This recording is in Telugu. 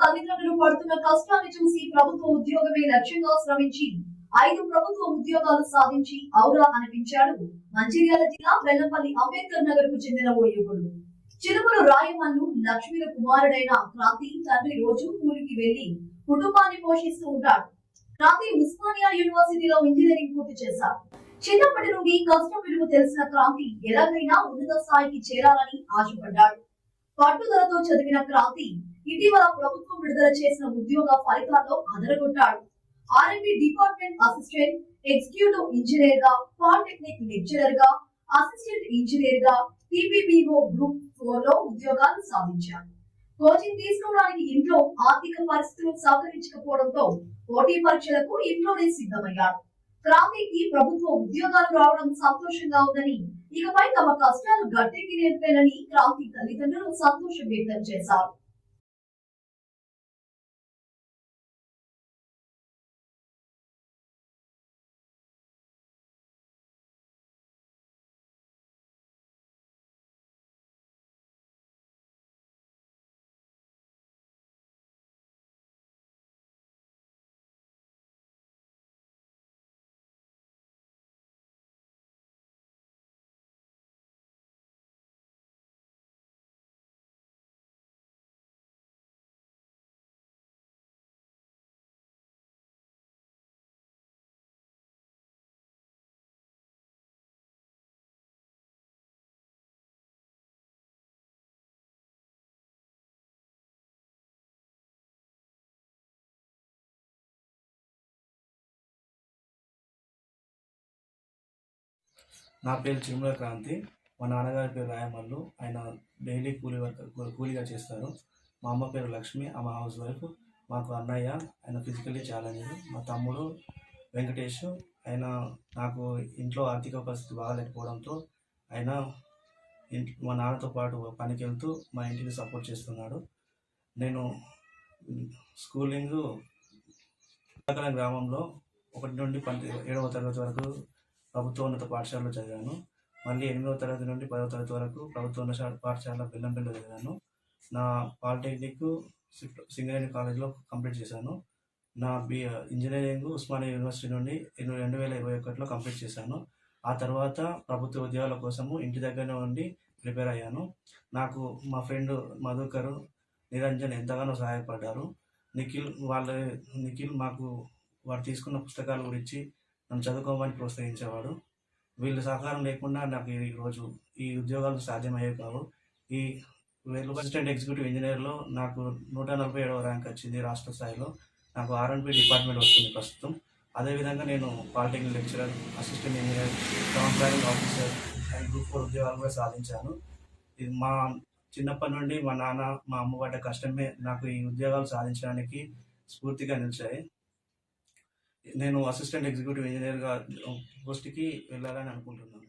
తల్లిదండ్రులు పడుతున్న కష్టాన్ని చూసి ప్రభుత్వ ఉద్యోగమే లక్ష్యంగా శ్రమించి 5 ప్రభుత్వ ఉద్యోగాలు సాధించి ఔరా అనిపించాడు మంచిర్యాల జిల్లా బెల్లంపల్లి అంబేద్కర్ నగర్ కు చెందిన ఓ యువకుడు. చిలుకూరు రాయమల్లు లక్ష్మీల కుమారుడైన క్రాంతి తండ్రి రోజు కూలికి వెళ్లి కుటుంబాన్ని పోషిస్తూ ఉంటాడు. క్రాంతి ఉస్మానియా యూనివర్సిటీలో ఇంజనీరింగ్ పూర్తి చేశాడు. చిన్నప్పటి నుండి కష్టం విలువ తెలిసిన క్రాంతి ఎలాగైనా ఉన్నత స్థాయికి చేరాలని ఆశపడ్డాడు. పట్టుదలతో చదివిన క్రాంతి ఇటీవల ప్రభుత్వం విడుదల చేసిన ఉద్యోగ ఫలితాల్లో అదరగొట్టాడు. RMP department assistant, executive engineer గా, పాలిటెక్నిక్ లెక్చరర్ గా, అసిస్టెంట్ ఇంజనీర్ గా, టీపీపీఓ గ్రూప్ 4 లో ఉద్యోగాలు సాధించారు. కోచింగ్ తీసుకోవడానికి ఇంట్లో ఆర్థిక పరిస్థితులు సహకరించకపోవడంతో పోటీ పరీక్షలకు ఇంట్లోనే సిద్ధమయ్యాడు. క్రాంతికి ప్రభుత్వ ఉద్యోగాలు రావడం సంతోషంగా ఉందని, ఇకపై తమ కష్టాలు గట్టెక్కినేట్లేనని క్రాంతి తల్లిదండ్రులు సంతోషం వ్యక్తం చేశారు. నా పేరు చిరుమల క్రాంతి. మా నాన్నగారి పేరు రాయమల్లు. ఆయన డైలీ కూలీగా చేస్తారు. మా అమ్మ పేరు లక్ష్మి, ఆమె హౌస్ వైఫ్. మాకు అన్నయ్య, ఆయన ఫిజికల్లీ ఛాలెంజ్డ్. మా తమ్ముడు వెంకటేష్, ఆయన నాకు ఇంట్లో ఆర్థిక పరిస్థితి బాగాలేకపోవడంతో ఆయన మా నాన్నతో పాటు పనికి వెళ్తూ మా ఇంటిని సపోర్ట్ చేస్తున్నాడు. నేను స్కూలింగ్ గ్రామంలో 1 నుండి 7వ తరగతి వరకు ప్రభుత్వోన్నత పాఠశాలలో చదివాను. మళ్ళీ 8వ తరగతి నుండి 10వ తరగతి వరకు ప్రభుత్వోన్నత పాఠశాల బెల్లంపల్లిలో చదివాను. నా పాలిటెక్నిక్ సింగరేణి కాలేజ్లో కంప్లీట్ చేశాను. నా ఇంజనీరింగ్ ఉస్మానియా యూనివర్సిటీ నుండి 2021లో కంప్లీట్ చేశాను. ఆ తర్వాత ప్రభుత్వ ఉద్యోగాల కోసము ఇంటి దగ్గరనే ఉండి ప్రిపేర్ అయ్యాను. నాకు మా ఫ్రెండ్ మధుకర్, నిరంజన్ ఎంతగానో సహాయపడ్డారు. నిఖిల్ మాకు వాడు తీసుకున్న పుస్తకాల గురించి నన్ను చదువుకోమని ప్రోత్సహించేవాడు. వీళ్ళ సహకారం లేకుండా నాకు ఈరోజు ఈ ఉద్యోగాలు సాధ్యమయ్యేవి కావు. ఈ అసిస్టెంట్ ఎగ్జిక్యూటివ్ ఇంజనీర్లో నాకు 147వ ర్యాంక్ వచ్చింది రాష్ట్ర స్థాయిలో. నాకు ఆర్ఎంపీ డిపార్ట్మెంట్ వస్తుంది ప్రస్తుతం. అదేవిధంగా నేను polytechnic lecturer, assistant engineer, town planning officer and group 4 ఉద్యోగాలు కూడా సాధించాను. ఇది మా చిన్నప్పటి నుండి మా నాన్న, మా అమ్మ పడ్డ కష్టమే నాకు ఈ ఉద్యోగాలు సాధించడానికి స్ఫూర్తిగా నిలిచాయి. నేను అసిస్టెంట్ ఎగ్జిక్యూటివ్ ఇంజనీర్గా పోస్ట్కి వెళ్ళాలని అనుకుంటున్నాను.